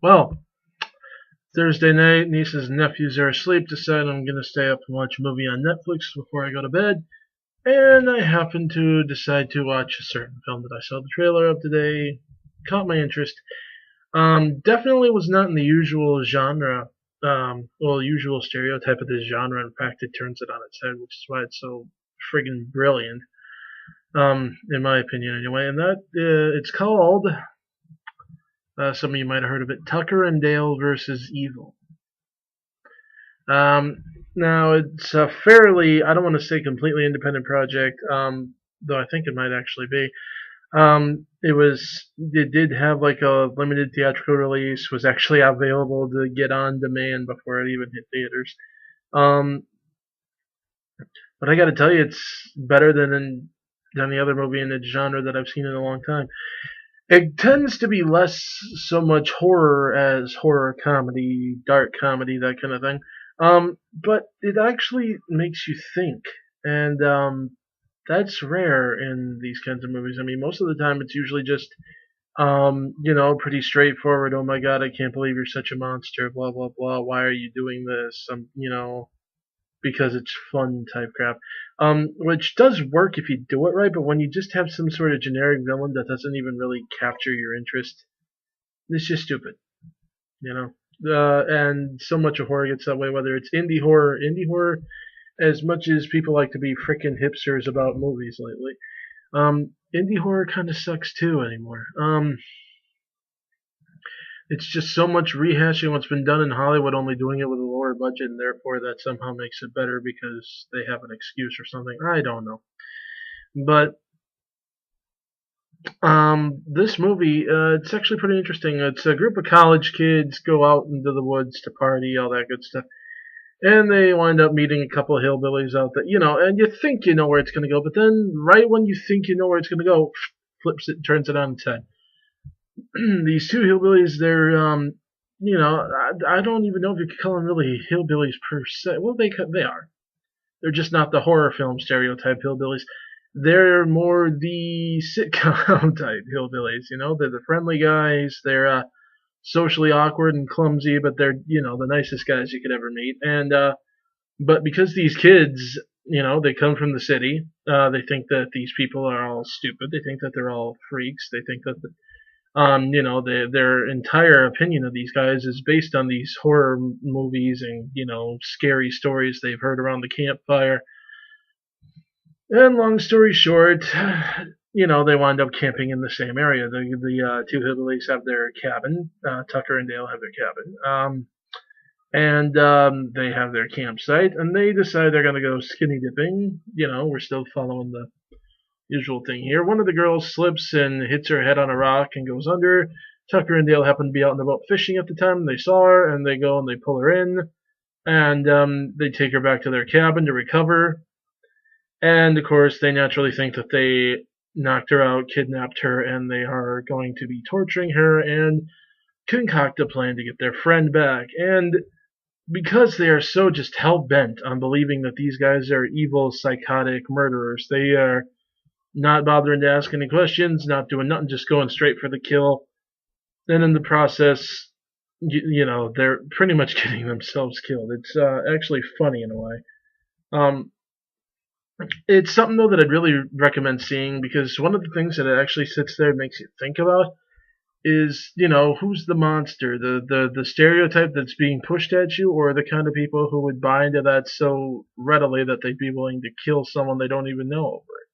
Well, Thursday night, nieces and nephews are asleep. Decide I'm gonna stay up and watch a movie on Netflix before I go to bed. And I happen to decide to watch a certain film that I saw the trailer of today. Caught my interest. Definitely was not in the usual genre, usual stereotype of this genre. In fact, it turns it on its head, which is why it's so friggin' brilliant. In my opinion, anyway. And that it's called. Some of you might have heard of it. Tucker and Dale versus Evil. Um, Now it's a fairly, I don't want to say completely independent project, though I think it might actually be. It did have like a limited theatrical release, was actually available to get on demand before it even hit theaters. Um, but I got to tell you, it's better than the other movie in its genre that I've seen in a long time. It tends to be less so much horror as horror comedy, dark comedy, that kind of thing. But it actually makes you think, and that's rare in these kinds of movies. I mean, most of the time it's usually just, pretty straightforward. Oh my God, I can't believe you're such a monster. Blah blah blah. Why are you doing this? Because it's fun type crap. Which does work if you do it right, but when you just have some sort of generic villain that doesn't even really capture your interest, it's just stupid, you know. And so much of horror gets that way. Whether it's indie horror, as much as people like to be frickin' hipsters about movies lately, indie horror kind of sucks too anymore. It's just so much rehashing what's been done in Hollywood, only doing it with a lower budget, and therefore that somehow makes it better because they have an excuse or something. I don't know. But this movie, it's actually pretty interesting. It's a group of college kids go out into the woods to party, all that good stuff. And they wind up meeting a couple of hillbillies out there, and you think you know where it's going to go, but then right when you think you know where it's going to go, flips it, turns it on its head. These two hillbillies, I don't even know if you could call them really hillbillies per se. Well, they are. They're just not the horror film stereotype hillbillies. They're more the sitcom type hillbillies. They're the friendly guys. They're socially awkward and clumsy, but they're the nicest guys you could ever meet. And but because these kids, they come from the city, they think that these people are all stupid. They think that they're all freaks. They think that their entire opinion of these guys is based on these horror movies and scary stories they've heard around the campfire. And long story short, they wind up camping in the same area. The two hillbillies have their cabin. Tucker and Dale have their cabin. And they have their campsite, and they decide they're going to go skinny dipping. We're still following the usual thing here. One of the girls slips and hits her head on a rock and goes under. Tucker and Dale happen to be out in the boat fishing at the time. They saw her, and they go and they pull her in, and they take her back to their cabin to recover. And of course, they naturally think that they knocked her out, kidnapped her, and they are going to be torturing her and concoct a plan to get their friend back. And because they are so just hell bent on believing that these guys are evil, psychotic murderers, they are not bothering to ask any questions, not doing nothing, just going straight for the kill. And in the process, they're pretty much getting themselves killed. It's actually funny in a way. Um, it's something though that I'd really recommend seeing because one of the things that it actually sits there and makes you think about is, who's the monster, the stereotype that's being pushed at you, or the kind of people who would buy into that so readily that they'd be willing to kill someone they don't even know over it.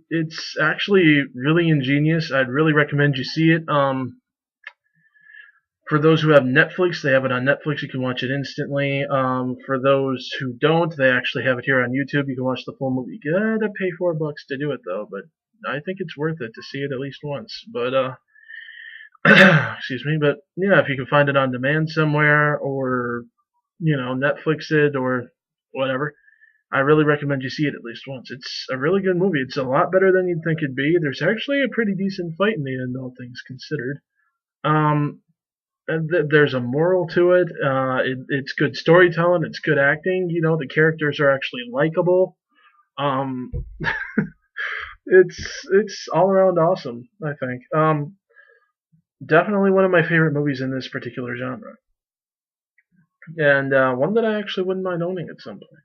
It's actually really ingenious. I'd really recommend you see it. For those who have Netflix, they have it on Netflix. You can watch it instantly. For those who don't, they actually have it here on YouTube. You can watch the full movie. You gotta pay $4 to do it though, but I think it's worth it to see it at least once. But excuse me. But yeah, if you can find it on demand somewhere, or Netflix it or whatever, I really recommend you see it at least once. It's a really good movie. It's a lot better than you'd think it'd be. There's actually a pretty decent fight in the end, all things considered. Um, and there's a moral to it. It's good storytelling. It's good acting. The characters are actually likable. Um, It's all around awesome, I think. Definitely one of my favorite movies in this particular genre, and one that I actually wouldn't mind owning at some point.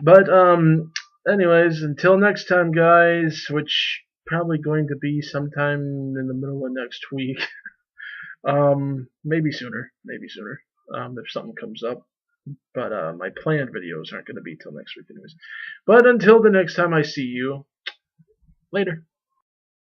But anyways, until next time, guys, which probably going to be sometime in the middle of next week. Maybe sooner, if something comes up. But my planned videos aren't going to be till next week, anyways. But until the next time I see you, later.